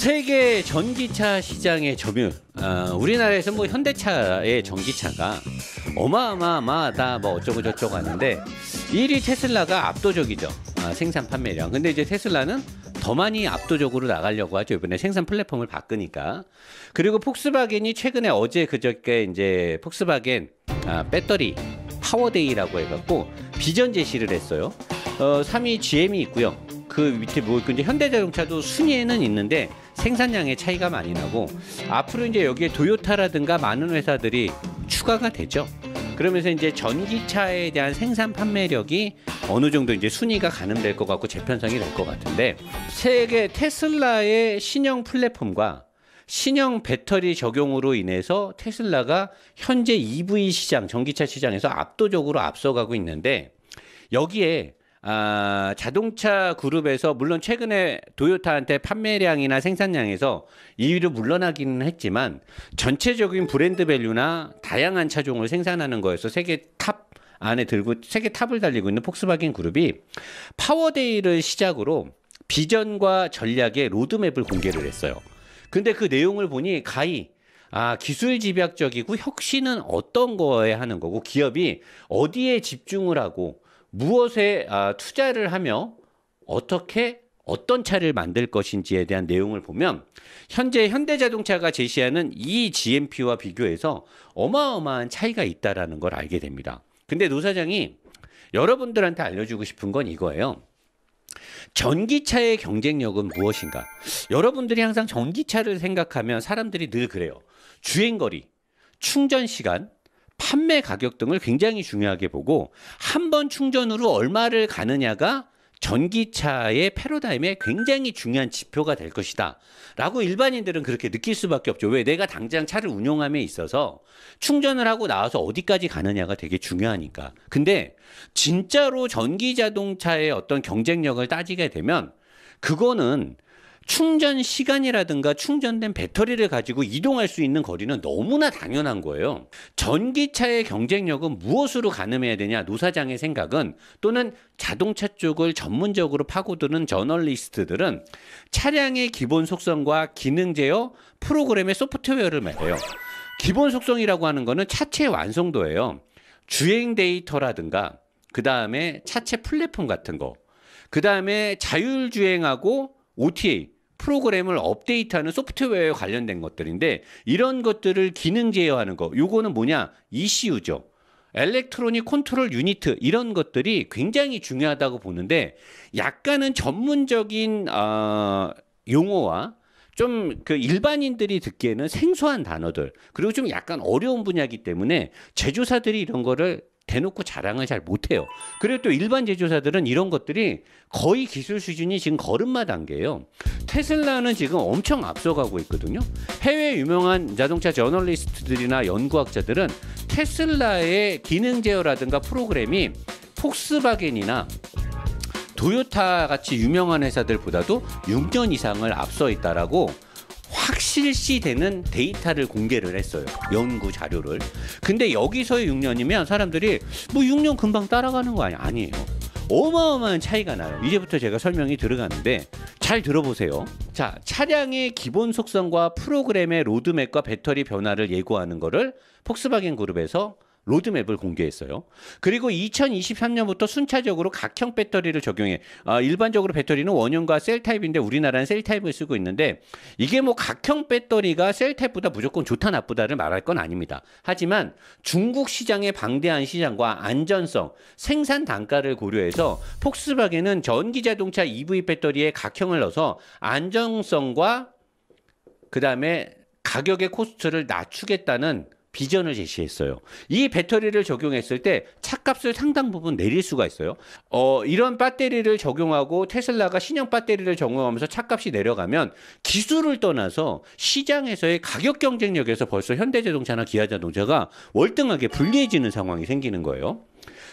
세계 전기차 시장의 점유율, 우리나라에서 뭐 현대차의 전기차가 어마어마하다 뭐 어쩌고 저쩌고 하는데 1위 테슬라가 압도적이죠. 생산 판매량. 근데 이제 테슬라는 더 많이 압도적으로 나가려고 하죠. 이번에 생산 플랫폼을 바꾸니까. 그리고 폭스바겐이 최근에 어제 그저께 이제 폭스바겐 배터리 파워데이라고 해갖고 비전 제시를 했어요. 3위 GM이 있고요. 그 밑에 뭐 이제 현대자동차도 순위에는 있는데 생산량의 차이가 많이 나고 앞으로 이제 여기에 도요타라든가 많은 회사들이 추가가 되죠. 그러면서 이제 전기차에 대한 생산 판매력이 어느 정도 이제 순위가 가늠될 것 같고 재편성이 될 것 같은데 세계 테슬라의 신형 플랫폼과 신형 배터리 적용으로 인해서 테슬라가 현재 EV 시장, 전기차 시장에서 압도적으로 앞서가고 있는데 여기에 자동차 그룹에서 물론 최근에 도요타한테 판매량이나 생산량에서 2위로 물러나기는 했지만 전체적인 브랜드 밸류나 다양한 차종을 생산하는 거에서 세계 탑 안에 들고 세계 탑을 달리고 있는 폭스바겐 그룹이 파워데이를 시작으로 비전과 전략의 로드맵을 공개를 했어요. 근데 그 내용을 보니 가히 기술 집약적이고 혁신은 어떤 거에 하는 거고 기업이 어디에 집중을 하고 무엇에 투자를 하며 어떤 차를 만들 것인지에 대한 내용을 보면 현재 현대자동차가 제시하는 이 GMP와 비교해서 어마어마한 차이가 있다라는 걸 알게 됩니다. 근데 노 사장이 여러분들한테 알려주고 싶은 건 이거예요. 전기차의 경쟁력은 무엇인가? 여러분들이 항상 전기차를 생각하면 사람들이 늘 그래요. 주행거리, 충전시간, 판매 가격 등을 굉장히 중요하게 보고 한 번 충전으로 얼마를 가느냐가 전기차의 패러다임에 굉장히 중요한 지표가 될 것이다 라고 일반인들은 그렇게 느낄 수밖에 없죠. 왜? 내가 당장 차를 운용함에 있어서 충전을 하고 나와서 어디까지 가느냐가 되게 중요하니까. 근데 진짜로 전기자동차의 어떤 경쟁력을 따지게 되면 그거는 충전 시간이라든가 충전된 배터리를 가지고 이동할 수 있는 거리는 너무나 당연한 거예요. 전기차의 경쟁력은 무엇으로 가늠해야 되냐? 노 사장의 생각은 또는 자동차 쪽을 전문적으로 파고드는 저널리스트들은 차량의 기본 속성과 기능 제어 프로그램의 소프트웨어를 말해요. 기본 속성이라고 하는 거는 차체 완성도예요. 주행 데이터라든가 그 다음에 차체 플랫폼 같은 거, 그 다음에 자율주행하고 OTA 프로그램을 업데이트하는 소프트웨어에 관련된 것들인데 이런 것들을 기능 제어하는 거 요거는 뭐냐? ECU죠. 엘렉트로닉 컨트롤 유니트 이런 것들이 굉장히 중요하다고 보는데 약간은 전문적인 용어와 좀 그 일반인들이 듣기에는 생소한 단어들 그리고 좀 약간 어려운 분야이기 때문에 제조사들이 이런 거를 대놓고 자랑을 잘 못해요. 그리고 또 일반 제조사들은 이런 것들이 거의 기술 수준이 지금 걸음마 단계예요. 테슬라는 지금 엄청 앞서가고 있거든요. 해외 유명한 자동차 저널리스트들이나 연구학자들은 테슬라의 기능 제어라든가 프로그램이 폭스바겐이나 도요타 같이 유명한 회사들보다도 6년 이상을 앞서 있다라고 확실시되는 데이터를 공개를 했어요. 연구 자료를. 근데 여기서의 6년이면 사람들이 뭐 6년 금방 따라가는 거 아니에요. 어마어마한 차이가 나요. 이제부터 제가 설명이 들어가는데 잘 들어보세요. 자, 차량의 기본 속성과 프로그램의 로드맵과 배터리 변화를 예고하는 거를 폭스바겐 그룹에서 로드맵을 공개했어요. 그리고 2023년부터 순차적으로 각형 배터리를 적용해. 일반적으로 배터리는 원형과 셀 타입인데 우리나라는 셀 타입을 쓰고 있는데 이게 뭐 각형 배터리가 셀 타입보다 무조건 좋다 나쁘다를 말할 건 아닙니다. 하지만 중국 시장의 방대한 시장과 안전성, 생산 단가를 고려해서 폭스바겐은 전기자동차 EV 배터리에 각형을 넣어서 안정성과 그 다음에 가격의 코스트를 낮추겠다는 비전을 제시했어요. 이 배터리를 적용했을 때 차값을 상당 부분 내릴 수가 있어요. 이런 배터리를 적용하고 테슬라가 신형 배터리를 적용하면서 차값이 내려가면 기술을 떠나서 시장에서의 가격 경쟁력에서 벌써 현대자동차나 기아자동차가 월등하게 불리해지는 상황이 생기는 거예요.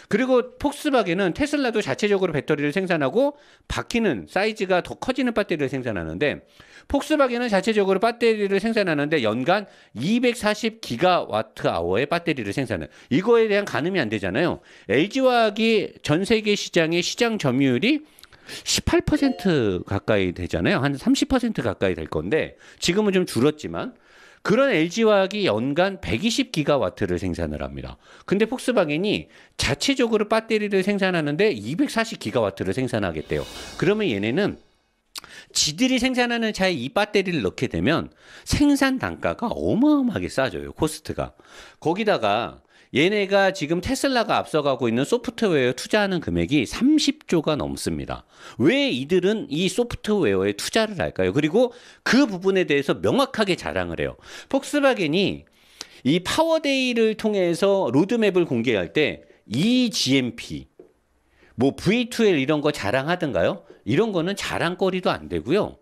그리고 폭스바겐은 테슬라도 자체적으로 배터리를 생산하고 바퀴는 사이즈가 더 커지는 배터리를 생산하는데 폭스바겐은 자체적으로 배터리를 생산하는데 연간 240기가와트 아워의 배터리를 생산해요. 이거에 대한 가늠이 안 되잖아요. LG화학이 전 세계 시장의 시장 점유율이 18% 가까이 되잖아요. 한 30% 가까이 될 건데 지금은 좀 줄었지만 그런 LG화학이 연간 120기가와트를 생산을 합니다. 근데 폭스바겐이 자체적으로 배터리를 생산하는데 240기가와트를 생산하겠대요. 그러면 얘네는 지들이 생산하는 차에 이 배터리를 넣게 되면 생산 단가가 어마어마하게 싸져요. 코스트가. 거기다가 얘네가 지금 테슬라가 앞서가고 있는 소프트웨어에 투자하는 금액이 30조가 넘습니다. 왜 이들은 이 소프트웨어에 투자를 할까요? 그리고 그 부분에 대해서 명확하게 자랑을 해요. 폭스바겐이 이 파워데이를 통해서 로드맵을 공개할 때 eGMP, 뭐 V2L 이런 거 자랑하던가요? 이런 거는 자랑거리도 안 되고요.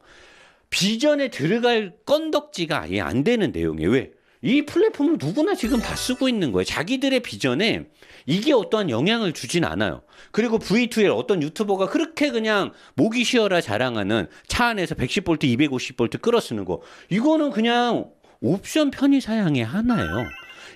비전에 들어갈 건덕지가 아예 안 되는 내용이에요. 왜? 이 플랫폼을 누구나 지금 다 쓰고 있는 거예요. 자기들의 비전에 이게 어떠한 영향을 주진 않아요. 그리고 V2L 어떤 유튜버가 그렇게 그냥 목이 쉬어라 자랑하는 차 안에서 110V, 250V 끌어 쓰는 거. 이거는 그냥 옵션 편의 사양의 하나예요.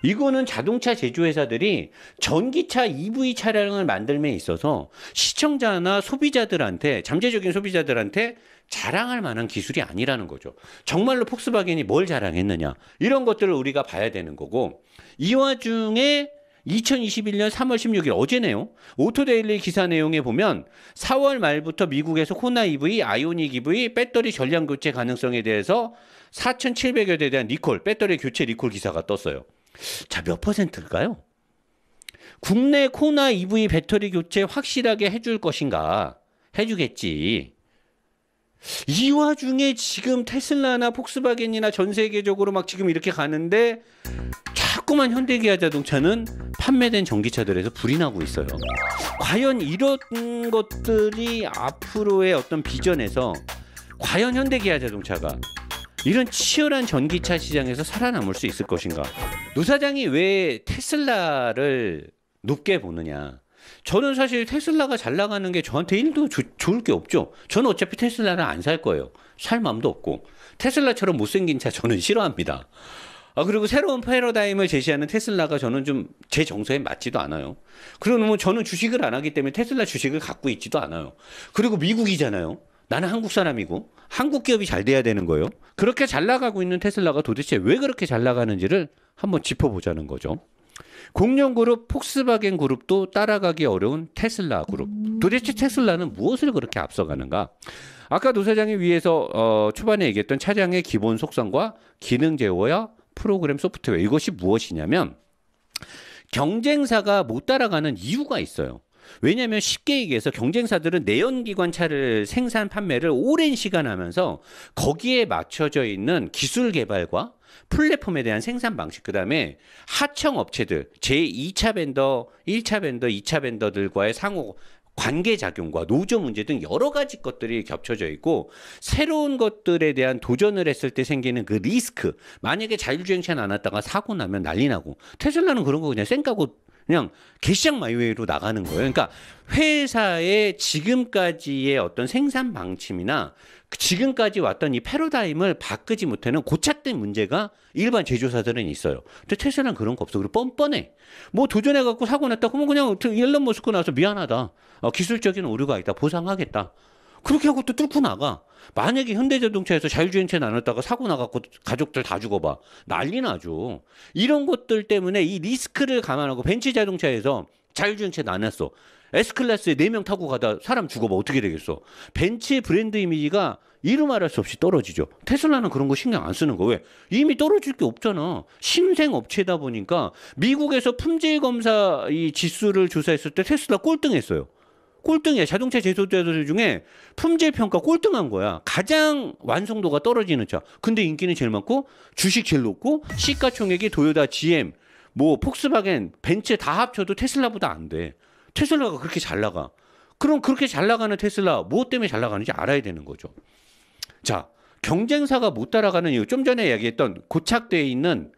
이거는 자동차 제조회사들이 전기차 EV 차량을 만들면 있어서 시청자나 소비자들한테, 잠재적인 소비자들한테 자랑할 만한 기술이 아니라는 거죠. 정말로 폭스바겐이 뭘 자랑했느냐, 이런 것들을 우리가 봐야 되는 거고, 이 와중에 2021년 3월 16일 어제네요. 오토데일리 기사 내용에 보면 4월 말부터 미국에서 코나 EV, 아이오닉 EV 배터리 전량 교체 가능성에 대해서 4,700여 대에 대한 리콜, 배터리 교체 리콜 기사가 떴어요. 자, 몇 퍼센트일까요? 국내 코나 EV 배터리 교체 확실하게 해줄 것인가? 해주겠지. 이 와중에 지금 테슬라나 폭스바겐이나 전 세계적으로 막 지금 이렇게 가는데 자꾸만 현대기아 자동차는 판매된 전기차들에서 불이 나고 있어요. 과연 이런 것들이 앞으로의 어떤 비전에서 과연 현대기아 자동차가 이런 치열한 전기차 시장에서 살아남을 수 있을 것인가? 노 사장이 왜 테슬라를 높게 보느냐? 저는 사실 테슬라가 잘 나가는 게 저한테 일도 좋을 게 없죠. 저는 어차피 테슬라를 안 살 거예요. 살 마음도 없고. 테슬라처럼 못생긴 차 저는 싫어합니다. 그리고 새로운 패러다임을 제시하는 테슬라가 저는 좀 제 정서에 맞지도 않아요. 그리고 뭐 저는 주식을 안 하기 때문에 테슬라 주식을 갖고 있지도 않아요. 그리고 미국이잖아요. 나는 한국 사람이고 한국 기업이 잘 돼야 되는 거예요. 그렇게 잘 나가고 있는 테슬라가 도대체 왜 그렇게 잘 나가는지를 한번 짚어보자는 거죠. 공룡그룹 폭스바겐 그룹도 따라가기 어려운 테슬라 그룹. 도대체 테슬라는 무엇을 그렇게 앞서가는가? 아까 노 사장이 위에서 초반에 얘기했던 차량의 기본 속성과 기능 제어와 프로그램 소프트웨어, 이것이 무엇이냐면 경쟁사가 못 따라가는 이유가 있어요. 왜냐하면 쉽게 얘기해서 경쟁사들은 내연기관 차를 생산 판매를 오랜 시간 하면서 거기에 맞춰져 있는 기술 개발과 플랫폼에 대한 생산 방식, 그 다음에 하청 업체들, 제2차 벤더, 1차 벤더, 2차 벤더들과의 상호 관계작용과 노조 문제 등 여러 가지 것들이 겹쳐져 있고, 새로운 것들에 대한 도전을 했을 때 생기는 그 리스크, 만약에 자율주행차 나왔다가 사고 나면 난리 나고, 테슬라는 그런 거 그냥 쌩 까고 그냥 개시장 마이웨이로 나가는 거예요. 그러니까 회사의 지금까지의 어떤 생산 방침이나 지금까지 왔던 이 패러다임을 바꾸지 못하는 고착된 문제가 일반 제조사들은 있어요. 근데 테슬라는 그런 거 없어. 그리고 뻔뻔해. 뭐 도전해갖고 사고 났다 그러면 그냥 일론 머스크 나와서 미안하다. 기술적인 오류가 있다. 보상하겠다. 그렇게 하고 또 뚫고 나가. 만약에 현대자동차에서 자율주행차 나눴다가 사고 나갖고 가족들 다 죽어봐. 난리 나죠. 이런 것들 때문에 이 리스크를 감안하고 벤츠 자동차에서 자율주행차 나눴어. S클래스에 4명 타고 가다 사람 죽어봐. 어떻게 되겠어? 벤츠 브랜드 이미지가 이루 말할 수 없이 떨어지죠. 테슬라는 그런 거 신경 안 쓰는 거. 왜? 이미 떨어질 게 없잖아. 신생 업체다 보니까 미국에서 품질 검사 이 지수를 조사했을 때 테슬라 꼴등했어요. 꼴등이야. 자동차 제조사들 중에 품질 평가 꼴등한 거야. 가장 완성도가 떨어지는 차. 근데 인기는 제일 많고 주식 제일 높고 시가총액이 도요타, GM, 뭐 폭스바겐, 벤츠 다 합쳐도 테슬라보다 안 돼. 테슬라가 그렇게 잘 나가. 그럼 그렇게 잘 나가는 테슬라 뭐 때문에 잘 나가는지 알아야 되는 거죠. 자, 경쟁사가 못 따라가는 이유. 좀 전에 이야기했던 고착되어 있는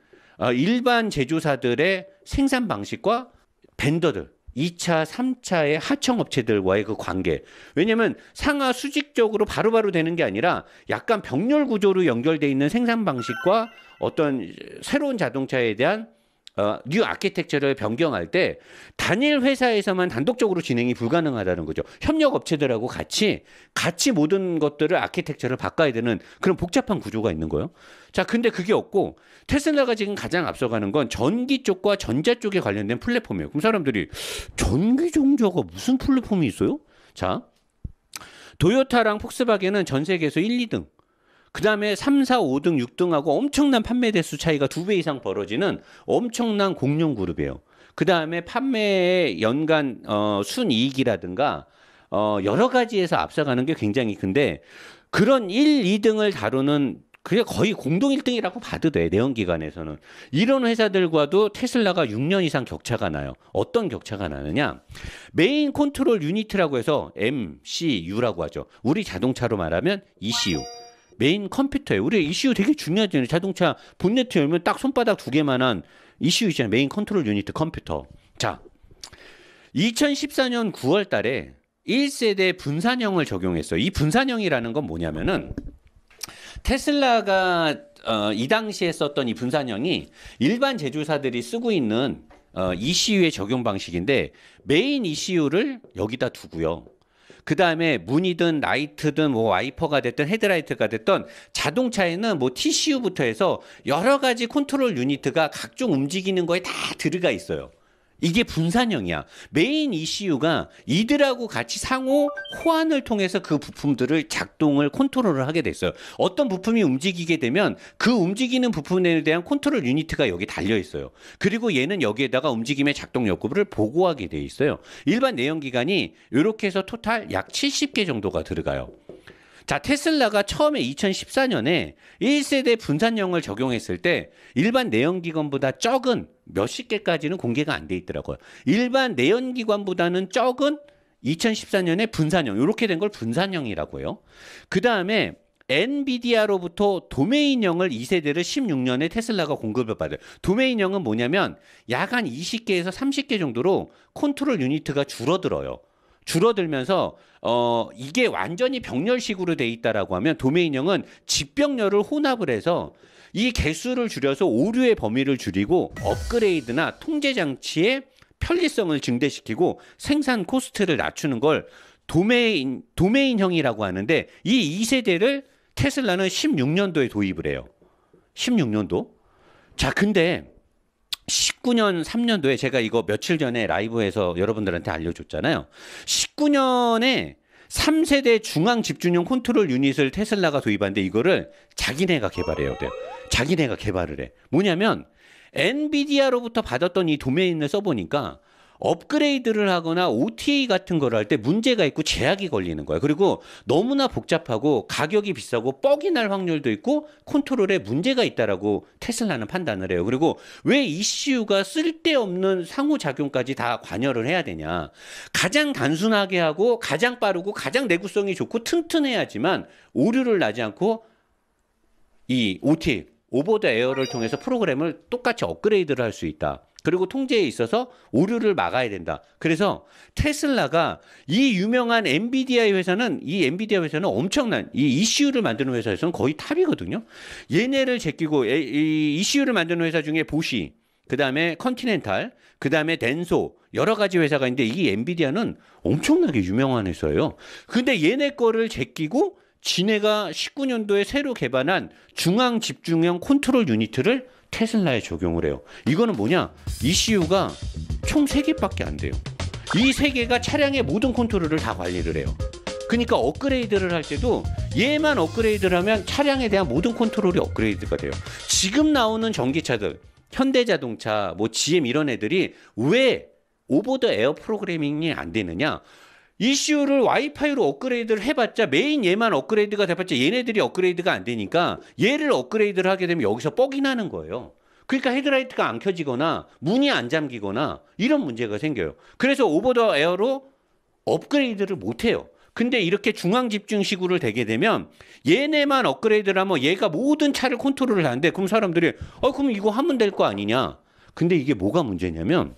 일반 제조사들의 생산 방식과 벤더들, 2차, 3차의 하청업체들과의 그 관계. 왜냐면 상하 수직적으로 바로바로 되는 게 아니라 약간 병렬 구조로 연결되어 있는 생산 방식과 어떤 새로운 자동차에 대한 뉴 아키텍처를 변경할 때 단일 회사에서만 단독적으로 진행이 불가능하다는 거죠. 협력 업체들하고 같이 모든 것들을 아키텍처를 바꿔야 되는 그런 복잡한 구조가 있는 거예요. 자, 근데 그게 없고 테슬라가 지금 가장 앞서가는 건 전기 쪽과 전자 쪽에 관련된 플랫폼이에요. 그럼 사람들이 전기 종자가 무슨 플랫폼이 있어요? 자, 도요타랑 폭스바겐은 전 세계에서 1, 2등. 그 다음에 3, 4, 5등, 6등하고 엄청난 판매 대수 차이가 2배 이상 벌어지는 엄청난 공룡 그룹이에요. 그 다음에 판매의 연간 순이익이라든가 여러 가지에서 앞서가는 게 굉장히 큰데 그런 1, 2등을 다루는 그게 거의 공동 1등이라고 봐도 돼. 내연기관에서는. 이런 회사들과도 테슬라가 6년 이상 격차가 나요. 어떤 격차가 나느냐. 메인 컨트롤 유니트라고 해서 MCU라고 하죠. 우리 자동차로 말하면 ECU. 메인 컴퓨터예요. 우리 ECU 되게 중요하잖아요. 자동차 본네트 열면 딱 손바닥 2개만한 ECU 있잖아요. 메인 컨트롤 유니트 컴퓨터. 자, 2014년 9월 달에 1세대 분산형을 적용했어요. 이 분산형이라는 건 뭐냐면은 테슬라가 이 당시에 썼던 이 분산형이 일반 제조사들이 쓰고 있는 ECU의 적용 방식인데 메인 ECU를 여기다 두고요. 그 다음에 문이든 라이트든 뭐 와이퍼가 됐든 헤드라이트가 됐든 자동차에는 뭐 TCU부터 해서 여러 가지 컨트롤 유니트가 각종 움직이는 거에 다 들어가 있어요. 이게 분산형이야. 메인 ECU가 이들하고 같이 상호 호환을 통해서 그 부품들을 작동을 컨트롤을 하게 됐어요. 어떤 부품이 움직이게 되면 그 움직이는 부품에 대한 컨트롤 유니트가 여기 달려 있어요. 그리고 얘는 여기에다가 움직임의 작동 여부를 보고하게 돼 있어요. 일반 내연기관이 이렇게 해서 토탈 약 70개 정도가 들어가요. 자, 테슬라가 처음에 2014년에 1세대 분산형을 적용했을 때 일반 내연기관보다 적은 몇십 개까지는 공개가 안 돼 있더라고요. 일반 내연기관보다는 적은 2014년에 분산형, 이렇게 된 걸 분산형이라고 해요. 그 다음에 엔비디아로부터 도메인형을 2세대를 16년에 테슬라가 공급을 받아요. 도메인형은 뭐냐면 약 한 20개에서 30개 정도로 컨트롤 유니트가 줄어들어요. 줄어들면서 이게 완전히 병렬식으로 돼 있다라고 하면 도메인형은 집병렬을 혼합을 해서 이 개수를 줄여서 오류의 범위를 줄이고 업그레이드나 통제 장치의 편리성을 증대시키고 생산 코스트를 낮추는 걸 도메인형이라고 하는데 이 2세대를 테슬라는 16년도에 도입을 해요. 16년도. 자, 근데 19년 3년도에 제가 이거 며칠 전에 라이브에서 여러분들한테 알려줬잖아요. 19년에 3세대 중앙 집중형 컨트롤 유닛을 테슬라가 도입하는데 이거를 자기네가 개발해야 돼요. 자기네가 개발을 해. 뭐냐면 엔비디아로부터 받았던 이 도메인을 써보니까 업그레이드를 하거나 OTA 같은 거를 할 때 문제가 있고 제약이 걸리는 거야. 그리고 너무나 복잡하고 가격이 비싸고 뻑이 날 확률도 있고 컨트롤에 문제가 있다라고 테슬라는 판단을 해요. 그리고 왜 ECU가 쓸데없는 상호작용까지 다 관여를 해야 되냐. 가장 단순하게 하고 가장 빠르고 가장 내구성이 좋고 튼튼해야지만 오류를 나지 않고 이 OTA, 오버 더 에어를 통해서 프로그램을 똑같이 업그레이드를 할 수 있다. 그리고 통제에 있어서 오류를 막아야 된다. 그래서 테슬라가 이 유명한 엔비디아의 회사는 이 엔비디아 회사는 엄청난 이 ECU를 만드는 회사에서는 거의 탑이거든요. 얘네를 제끼고 이 ECU를 만드는 회사 중에 보시, 그다음에 컨티넨탈, 그다음에 덴소 여러 가지 회사가 있는데 이 엔비디아는 엄청나게 유명한 회사예요. 근데 얘네 거를 제끼고 지네가 19년도에 새로 개발한 중앙 집중형 컨트롤 유니트를 테슬라에 적용을 해요. 이거는 뭐냐? ECU가 총 3개밖에 안 돼요. 이 3개가 차량의 모든 컨트롤을 다 관리를 해요. 그러니까 업그레이드를 할 때도 얘만 업그레이드를 하면 차량에 대한 모든 컨트롤이 업그레이드가 돼요. 지금 나오는 전기차들, 현대자동차, 뭐 GM 이런 애들이 왜 오버 더 에어 프로그래밍이 안 되느냐? ECU를 와이파이로 업그레이드를 해봤자 메인 얘만 업그레이드가 돼봤자 얘네들이 업그레이드가 안 되니까 얘를 업그레이드를 하게 되면 여기서 뻑이 나는 거예요. 그러니까 헤드라이트가 안 켜지거나 문이 안 잠기거나 이런 문제가 생겨요. 그래서 오버 더 에어로 업그레이드를 못해요. 근데 이렇게 중앙 집중식으로 되게 되면 얘네만 업그레이드를 하면 얘가 모든 차를 컨트롤을 하는데 그럼 사람들이 그럼 이거 하면 될 거 아니냐. 근데 이게 뭐가 문제냐면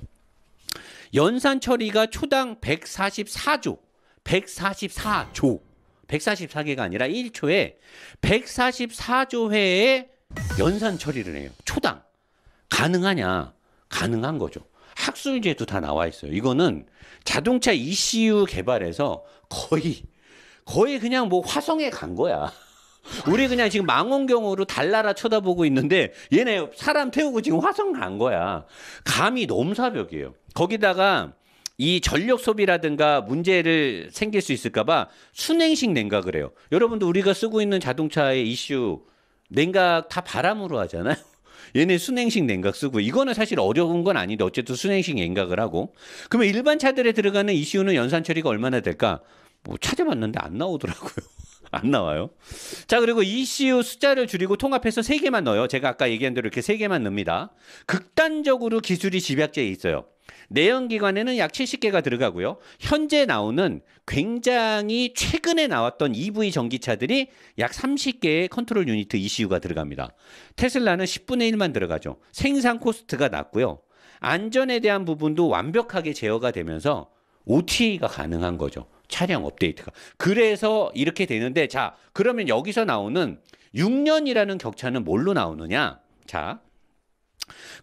연산 처리가 초당 144조, 144개가 아니라 1초에 144조 회의 연산 처리를 해요. 초당. 가능하냐? 가능한 거죠. 학술지에도 다 나와 있어요. 이거는 자동차 ECU 개발에서 거의 그냥 뭐 화성에 간 거야. 우리 그냥 지금 망원경으로 달나라 쳐다보고 있는데 얘네 사람 태우고 지금 화성 간 거야. 감히 넘사벽이에요. 거기다가 이 전력 소비라든가 문제를 생길 수 있을까봐 순행식 냉각을 해요. 여러분도 우리가 쓰고 있는 자동차의 ECU 냉각 다 바람으로 하잖아요. 얘네 순행식 냉각 쓰고 이거는 사실 어려운 건 아닌데 어쨌든 순행식 냉각을 하고 그러면 일반 차들에 들어가는 ECU는 연산 처리가 얼마나 될까? 뭐 찾아봤는데 안 나오더라고요. 안 나와요. 자, 그리고 ECU 숫자를 줄이고 통합해서 3개만 넣어요. 제가 아까 얘기한 대로 이렇게 3개만 넣습니다. 극단적으로 기술이 집약되어 있어요. 내연기관에는 약 70개가 들어가고요. 현재 나오는 굉장히 최근에 나왔던 EV 전기차들이 약 30개의 컨트롤 유니트 ECU가 들어갑니다. 테슬라는 10분의 1만 들어가죠. 생산 코스트가 낮고요. 안전에 대한 부분도 완벽하게 제어가 되면서 OTA가 가능한 거죠. 차량 업데이트가. 그래서 이렇게 되는데 자, 그러면 여기서 나오는 6년이라는 격차는 뭘로 나오느냐? 자,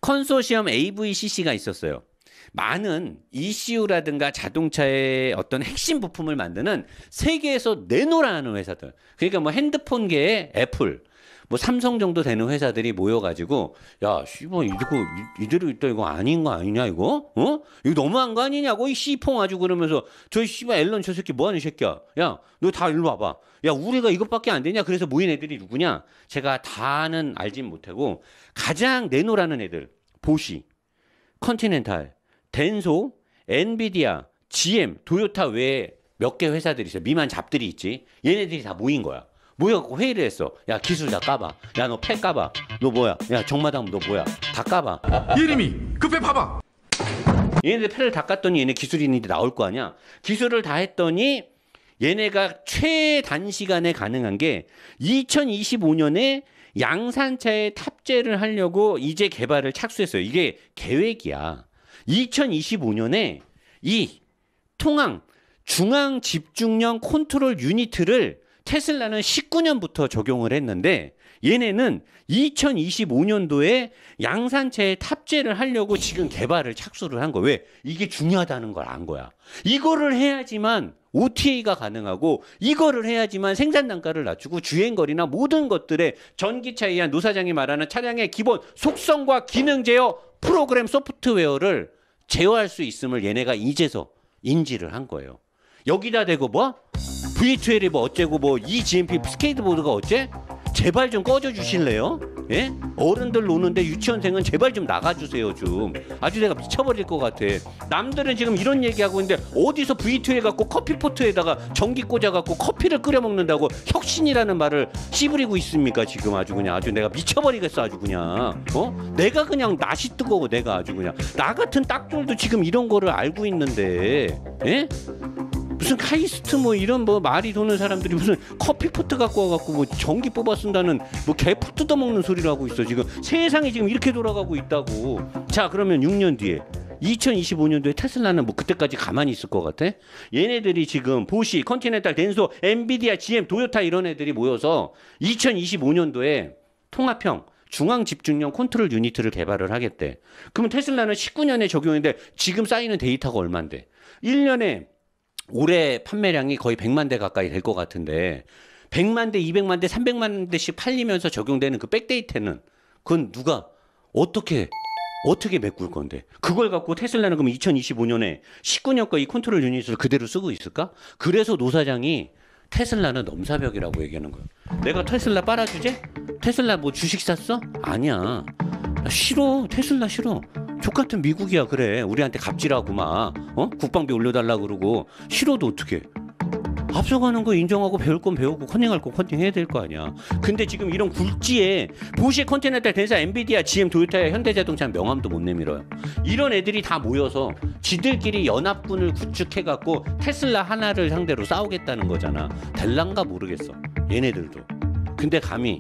컨소시엄 AVCC가 있었어요. 많은 ECU라든가 자동차의 어떤 핵심 부품을 만드는 세계에서 내놓으라는 회사들. 그러니까 뭐 핸드폰계의 애플, 뭐 삼성 정도 되는 회사들이 모여가지고 야, 씨발 이대로 있다 이거 아닌 거 아니냐 이거? 어? 이거 너무한 거 아니냐고 이 씨퐁 아주 그러면서 저 씨발 앨런 저 새끼 뭐하는 새끼야? 야, 너 다 일로 와봐. 야, 우리가 이것밖에 안 되냐? 그래서 모인 애들이 누구냐? 제가 다는 알진 못하고 가장 내놓으라는 애들 보시, 컨티넨탈, 덴소, 엔비디아, GM, 도요타 외에 몇 개 회사들이 있어요. 미만 잡들이 있지. 얘네들이 다 모인 거야. 모여갖고 회의를 했어. 야, 기술 다 까봐. 야, 너 패 까봐. 너 뭐야? 야, 정마담 너 뭐야? 다 까봐. 예림이 급해 봐봐. 얘네들 패를 다 깠더니 얘네 기술이 있는데 나올 거 아니야. 기술을 다 했더니 얘네가 최단시간에 가능한 게 2025년에 양산차에 탑재를 하려고 이제 개발을 착수했어요. 이게 계획이야. 2025년에 이 통항 중앙 집중형 컨트롤 유니트를 테슬라는 19년부터 적용을 했는데 얘네는 2025년도에 양산차에 탑재를 하려고 지금 개발을 착수를 한 거야. 왜? 이게 중요하다는 걸 안 거야. 이거를 해야지만 OTA가 가능하고 이거를 해야지만 생산 단가를 낮추고 주행거리나 모든 것들의 전기차에 의한 노사장이 말하는 차량의 기본 속성과 기능 제어 프로그램 소프트웨어를 제어할 수 있음을 얘네가 이제서 인지를 한 거예요. 여기다 대고 뭐? V12 뭐 어째고 뭐 eGMP 스케이트보드가 어째? 제발 좀 꺼져 주실래요? 예? 어른들 노는데 유치원생은 제발 좀 나가주세요 좀. 아주 내가 미쳐버릴 것 같아. 남들은 지금 이런 얘기하고 있는데 어디서 V2 해갖고 커피포트에다가 전기 꽂아갖고 커피를 끓여 먹는다고 혁신이라는 말을 씨부리고 있습니까 지금. 아주 그냥 아주 내가 미쳐버리겠어 아주 그냥. 어? 내가 그냥 낯이 뜨거워 내가 아주 그냥. 나 같은 딱돌도 지금 이런 거를 알고 있는데 예? 무슨 카이스트 뭐 이런 뭐 말이 도는 사람들이 무슨 커피포트 갖고 와갖고 뭐 전기 뽑아 쓴다는 뭐 개풀 뜯어먹는 소리를 하고 있어. 지금 세상이 지금 이렇게 돌아가고 있다고. 자, 그러면 6년 뒤에 2025년도에 테슬라는 뭐 그때까지 가만히 있을 것 같아? 얘네들이 지금 보시, 컨티넨탈, 덴소, 엔비디아, GM, 도요타 이런 애들이 모여서 2025년도에 통합형 중앙 집중형 컨트롤 유니트를 개발을 하겠대. 그러면 테슬라는 19년에 적용했는데 지금 쌓이는 데이터가 얼만데? 1년에 올해 판매량이 거의 100만 대 가까이 될 것 같은데 100만 대, 200만 대, 300만 대씩 팔리면서 적용되는 그 백데이터는 그건 누가 어떻게 메꿀 건데? 그걸 갖고 테슬라는 그럼 2025년에 19년 거 이 컨트롤 유닛을 그대로 쓰고 있을까? 그래서 노 사장이 테슬라는 넘사벽이라고 얘기하는 거예요. 내가 테슬라 빨아주지? 테슬라 뭐 주식 샀어? 아니야. 싫어. 테슬라 싫어. 족같은 미국이야. 그래 우리한테 갑질하고 막 국방비 올려달라 그러고 싫어도 어떡해. 앞서가는 거 인정하고 배울 건 배우고 컨닝할 거 컨닝해야 될 거 아니야. 근데 지금 이런 굴지에 보시, 컨티넨탈, 덴사, 엔비디아, GM, 도요타, 현대자동차 명함도 못 내밀어요. 이런 애들이 다 모여서 지들끼리 연합군을 구축해갖고 테슬라 하나를 상대로 싸우겠다는 거잖아. 될란가 모르겠어 얘네들도. 근데 감히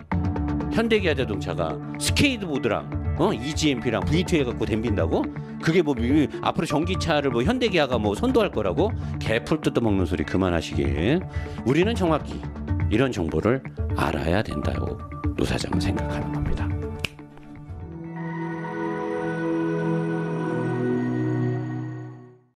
현대기아자동차가 스케이트보드랑 eGMP랑 V2 해갖고 댐빈다고? 그게 뭐 앞으로 전기차를 뭐 현대기아가 뭐 선도할 거라고? 개풀 뜯어먹는 소리 그만하시길. 우리는 정확히 이런 정보를 알아야 된다고 노 사장은 생각하는 겁니다.